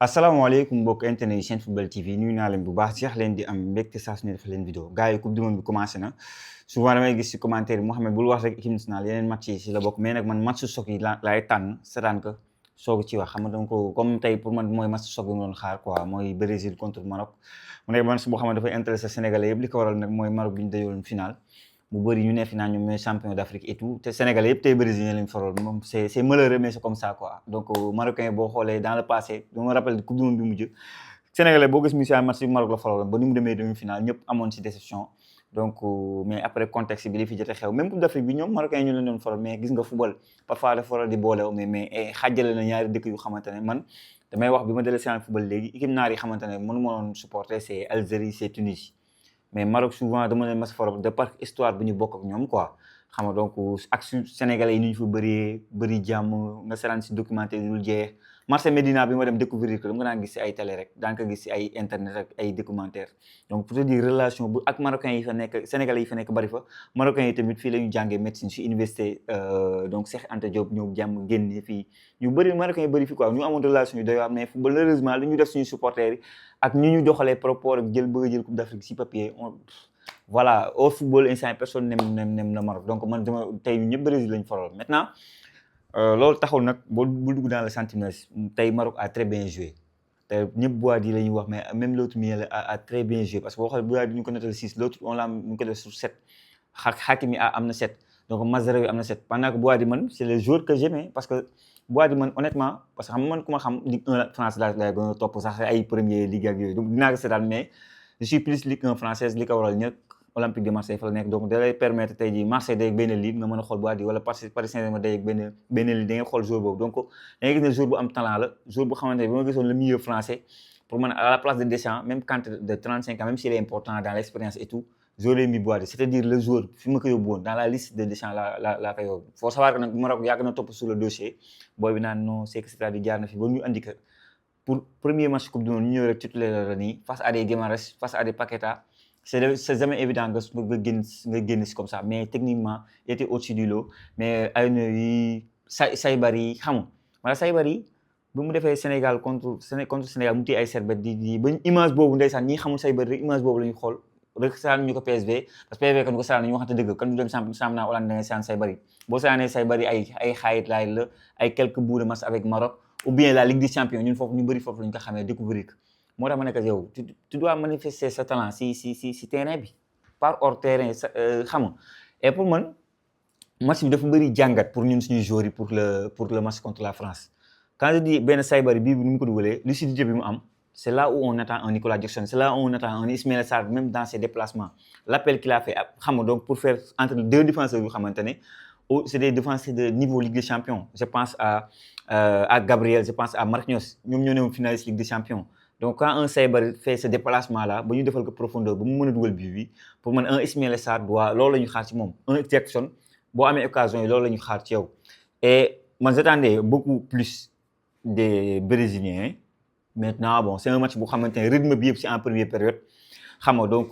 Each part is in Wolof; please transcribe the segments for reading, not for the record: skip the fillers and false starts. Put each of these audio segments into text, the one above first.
asalaamaaleykum mbokk internet yi chaîne football TV nuyu naa leen bu baax jeex leen di am mbégte saa su ne def leen vidéo gars yi coupe du monde bi commencé na souvent damay gis ci commentaire yi Mouhamed bul wax rek équipe nationale yeneen match yi si la bokk mais nag man match choc yi laay tànn seetaan ko soog ci wax xam nga donc comme tey pour man mooy match choc bi mu doon xaar quoi mooy Brésil contre Maroc mu nekk match boo xam ne dafay intéressé Sénégalais yëpp li ko waral nag mooy Maroc bi ñu dajoon final mu bëri ñu ne final ñoom ñooy champion d'Afrique et tout te Sénégalais yëpp tey brésilien lañ faral moom c'est malheureux mais c'est comme ça quoi donc marocain boo xoolee dans le passé je me rappelle coupe du monde bi mujj Sénégalais boo gis mu si match bi Maroc la faraloon ba ni mu demee demi-finale ñëpp amoon si déception donc mais après contexte bi li fi jot a xew même coupe d'Afrique bi ñoom marocain ñu leen doon faral mais gis nga football parfois dafa faral di boole mais xàjjale na ñaari dëkk yu xamante ne man damay wax bi ma dalee séance football léegi équipe naar yi xamante ne mënu ma doon supporter c'est Algérie c'est Tunisie mais Maroc souvent dama leen mas faral de par histoire bi ñu bokk ak ñoom quoi xam nga donc ak Sénégalais yi ni ñu fa bëri jàmm nga seetaan si documentaire yi dul jeex marché Médina bi ma dem découvrir que dama nga daan gis si ay télé rek daan ko gis si ay internet ak ay documentaire donc pour te dire relation bu ak marocains yi fa nekk Sénégalais yi fa nekk bëri fa marocains yi tamit fii la ñu jàngee médecine si université donc Cheikh Anta Diop ñëw jàmm génne fii ñu bëri marocains yi bëri fi quoi ñu amoon relation yu doy waar mais malheureusement li ñu def suñu supporters yi ak ñu ñu doxalee par rapport ak bëgg a jël coupe d'Afrique si papier voilà au football instant personne n'aime le Maroc donc man dama tey ñëpp Brésil lañ faral maintenant loolu taxul nag bul dugg dans le sentiment tey Maroc a très bien joué te ñëpp Boadi la ñuy wax mais même l'autre milieu a très bien joué parce que boo xoolee Boadi ñu ko noté 6 l'autre on l'a ñu ko def sur 7 Hakimi am na 7 donc Mazraoui am na 7 pendant que Boadi man c'est le joueur que j'aimais parce que Boadi man honnêtement parce que xam man ku ma xam Ligue 1 France laa gën a topp sax ay premier ligue ak yooyu donc dinaa ko seetaan mais je suis plus Ligue 1 française li ko waral ñëpp Olympique de Marseille fa la nekk donc da lay permettre tey jii Marseille day ak benn ligue nga mën a xool Boadi wala Paris Saint-Germain day ak benn ligue da ngay xool joueur boobu donc da ngay gis ne joueur bu am talent la joueur bu xamante ne bi ma gisoon le milieu français pour man à la place de Deschamps même Kanté de 35 ans même s'il est important dans l'expérience et tout j'aurais mis Boadi c'est-à-dire le joueur fi ma ko yóbbu woon dans la liste de Deschamps la ko yóbbu faut savoir que nag Maroc yàgg na topp sur le dossier booy bi naan non c'est que c'est-à-dire jaar na fi ba ñu andi que pour premier match coupe du monde ñu ñëw rek titulaire la nii face à des Guimarães face à des Paqueta c'est jamais évident nga génn si comme ça mais techniquement il était au-dessus du lot mais Aïnoui Saybari xam nga wala Saybari bu mu defee Sénégal contre Sénégal mu téye ay serbet di ba image boobu ndeysaan ñi xamul Saybari rek image boobu la ñu xool rek saan ñu ko PSV parce que PSV kan ko saan ñu waxante dëgg kan du dem championnat Hollande da nga saan Saybari boo saanee Saybari ay xaayit laay la ay quelques bouts de match avec Maroc ou bien la Ligue des Champions ñun foofu ñu bëri foofu la ñu ko xamee découvrir moo tax ma nekk yow tu dois manifester sa talent si terrain bi par hors terrain xam nga et pour man match bi dafa bëri jàngat pour ñun suñuy joueurs yi pour le match contre la France quand je dis benn Saybari bii nu mu ko dugalee lucidité bi mu am c'est là où on attend un Nicolas Jackson c'est là où on attend un Ismaïla Sarr même dans ses déplacements l'appel qu'il a fait xam nga donc pour faire entre deux défenseurs yu xamante ne c'est des défenseurs de niveau Ligue des Champions je pense à Gabriel je pense à Marquinhos ñoom ñoo newoon finaliste Ligue des Champions donc quand un Saybari fait ce déplacement là ba ñu defal ko profondeur ba mu mën a dugal bii bi pour man un Ismaïla Sarr loolu la ñu xaar ci moom un Jackson boo amee occasion yi loolu la ñu xaar ci yow et man j'attendais beaucoup plus des Brésiliens maintenant bon c'est un match bu xamante ne rythme bi yëpp c'est en première période xam nga donc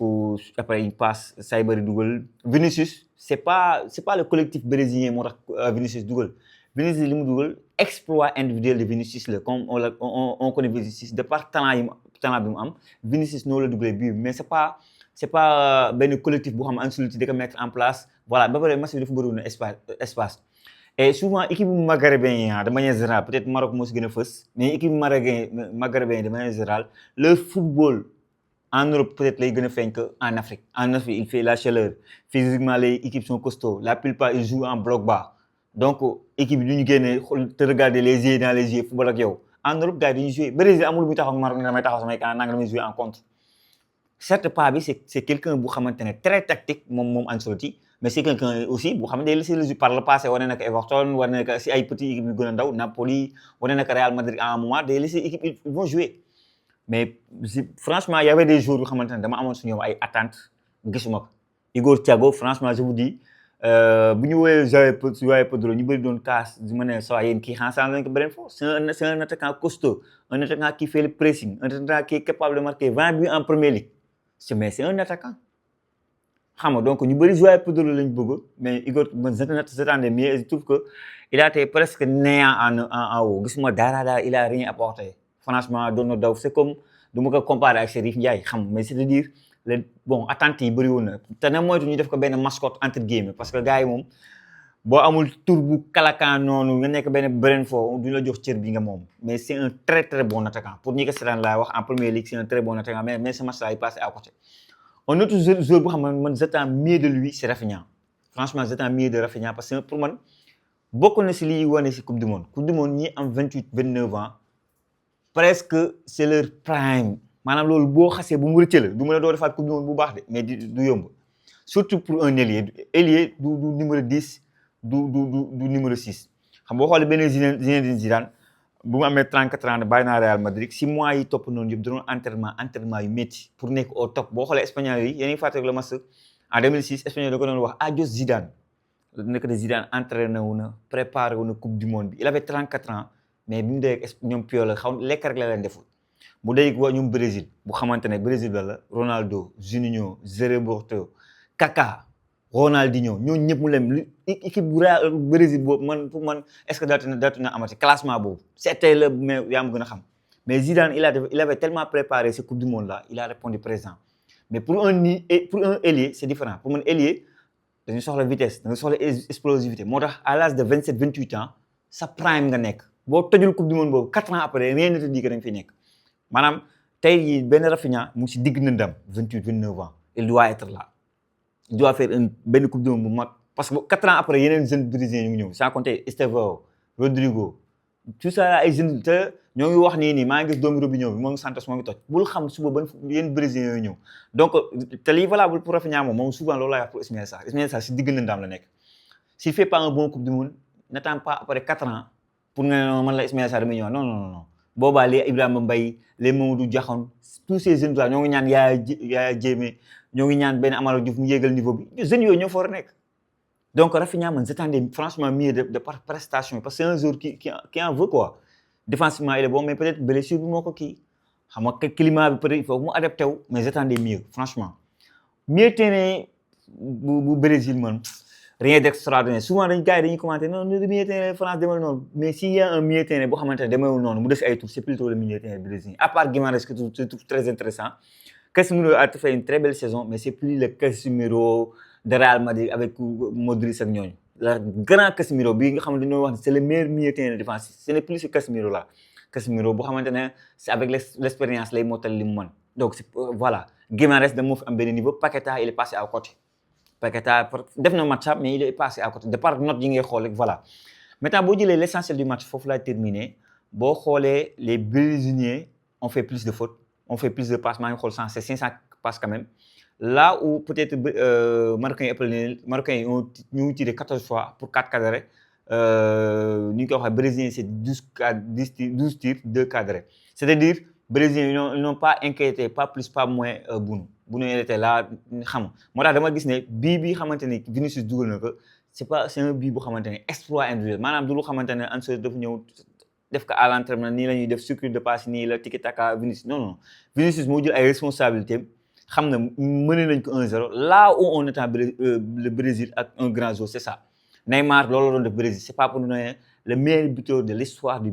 après il passe Saybari dugal Vinicius c'est pas le collectif brésilien moo tax Vinicius dugal Vinicius li mu dugal exploit individuel de Vinicius la comme on connaît Vinicius de par talent bi mu am Vinicius noonu la dugalee bii mais c'est pas benn collectif boo xam ne Ancelotti da ko mettre en place voilà ba pare match bi dafa bëriwoon espace et souvent équipe maghrébin de manière générale peut-être Maroc moo si gën a fës mais équipe maghrébin de manière générale le football en Europe peut-être lay gën a feeñ que en Afrique il fait la chaleur physiquement les équipes sont costauds la plupart ils jouent en bloc bas donc équipe bi du ñu génnee te regarder les yeux dans les yeux football ak yow en Europe gars yi dañuy jouer Brésil amul bu taxaw Maroc ne damay taxaw samay kan nanga damay jouer en contre certes pas bi c'est quelqu'un bu xamante ne très tactique moom Ancelotti mais c'est quelqu'un aussi bu xam ne day laisser le jeu par le passé wane na ko Everton wane na ko si ay petits équipes yu gën a ndaw Napoli wane na ko Real Madrid à un moment day laisser équipe ils vont jouer mais franchement il y avait des jours yu xamante ne dama amoon su ñoom ay attentes gisuma ko Igor Thiago franchement je vous dis bu ñu woowee João Pedro ñu bëri doon kaas di ma ne saa yéen kii xanaa lañ ko beneen foofu c'est un attaquant costaud un attaquant qui fait le pressing un attaquant qui est capable de marquer 20 buts en Premier League mais c'est un attaquant xam nga donc ñu bëri João Pedro lañ bëgg mais Igor man j'attendais mieux je trouve que il a été presque néant en haut gisuma dara il a rien apporté franchement doon na daw c'est comme du ma ko comparer ak Chérif Ndiaye xam mais c'est-à-dire bon attentes yi bëri woon na te na moytu ñu def ko benn mascotte entre guillemets parce que gars yi moom boo amul tur bu kalakaan noonu nga nekk benn brain fort duñu la jox cër bi nga moom mais c'est un très très bon attaquant pour ñi ko seetaan laa wax en première ligue c'est un très bon attaquant mais ce match là il passe à côté. Un autre joueur boo xam ne man j'attends mieux de lui c'est Rafinha franchement j'attends mieux de Rafinha parce que pour man bokk na si liy wane si coupe du monde ñi am 28 29 ans presque c'est leur prime maanaam loolu boo xasee bu mu rëcc la du mën a doo defaat coupe du monde bu baax de mais du yomb surtout pour un ailier du numéro 10 du numéro 6 xam boo xoolee benn Zinedine Zidane bu mu amee 34 ans bàyyi naa Real Madrid si mois yi topp noonu yëpp da doon entraînement yu métti pour nekk au top boo xoolee espagnol yi yéen a ngi fàttali le match en 2006 espagnol da ko doon wax adios Zidane nekk de Zidane entraîné wu na préparé wu na coupe du monde bi il avait 34 ans mais bi mu dee ñoom Puyol xaw lekk rek la leen deful bu dee waa ñoom Brésil bu xamante ne Brésil la Ronaldo Juninho Roberto Kaká Ronaldinho ñooñu ñëpp mu lem équipe bu Brésil boobu man pour man est-ce que daatu na amati classement boobu c'était le mais yaa ma gën a xam mais Zidane il avait tellement préparé ce coupe du monde là il a répondu présent mais pour un ailier c'est différent pour man ailier dañu soxla vitesse dañu soxla explosivité moo tax à l'âge de 27 28 ans sa prime nga nekk boo tojul coupe du monde boobu 4 ans après rien ne te dit que da nga fiy nekk maanaam tey jii benn Rafinha mu ngi si digg na ndam 28 29 ans il doit être là il doit faire benn coupe du monde bu mag parce que 4 ans après yeneen jeunes brésiliens ñu ngi ñëw sans compter Estevão Rodrigo tout ça ay jeunes te ñoo ngi wax nii maa ngi gis doomu Robinho bi moo ngi Santos moo ngi toj bul xam suba ban yenn brésiliens yooyu ñëw donc te lii valable pour Rafinha moom souvent loolu laay wax pour Ismaïla Sarr si digg na ndam la nekk s'il fait pas un bon coupe du monde n'attend pas après 4 ans pour nga ne man la Ismaïla Sarr damay ñëw non boobaa les Ibrahima Mbaye les Mamadou Diakhone tous ces jeunes là ñoo ngi ñaan Yaya Jammeh ñoo ngi ñaan benn Amara Diouf mu yéegal niveau bi jeunes yooyu ñoo fa war a nekk donc Rafinha man j'attendais franchement mieux de par prestation parce que c'est un joueur qui en veut quoi défensivement il est bon mais peut-être blessure bi moo ko kii xam nga climat bi peut-être il faut mu adapté wu mais j'attendais mieux franchement mieux terrain bu Brésil man rien d'extraordinaire souvent gars yi dañuy commenter non le milieu terrain France demeewul noonu mais s'il y a un milieu terrain boo xamante ne demeewul noonu mu des ay tours c'est plutôt le milieu terrain brésilien à part Guimarães que je trouve très intéressant Casemiro a fait une très belle saison mais c'est plus le Casemiro de Real Madrid avec Modric ak ñooñu le grand Casemiro bi nga xam ne dañoo wax c'est le meilleur milieu terrain de défense ce n'est plus ce Casemiro là Casemiro boo xamante ne c'est avec l'expérience lay motal li mu mën donc voilà Guimarães da moo fi am benn niveau Paqueta il est passé à côté Paqueta def na match mais il est passé à côté de par note yi ngay xool rek voilà maintenant boo jëlee l'essentiel du match foofu laa terminé boo xoolee les Brésiliens ont fait plus de fautes ont fait plus de passes maa ngi xool 500 passes quand même là où peut-être Marocains yi ñu ngi tiré 14 fois pour 4 cadrés ñu ngi koy waxee Brésiliens c'est 12 tirs 2 cadrés c'est-à-dire Brésiliens ils n'ont pas inquiété pas plus pas moins Bounu il était là xam moo tax dama gis ne bii bi xamante ne Vinicius dugal na ko c'est un bii bu xamante ne exploit individuel maanaam du lu xamante ne Ansu dafa ñëw def ko à l'entraînement nii la ñuy def circuit de passe nii la tiki taka Vinicius non Vinicius moo jël ay responsabilités xam na mëne nañ ko 1-0 là où on attend le Brésil ak un grand joueur c'est ça Neymar loolu la doon def Brésil c'est pas pour nous donner le meilleur buteur de l'histoire du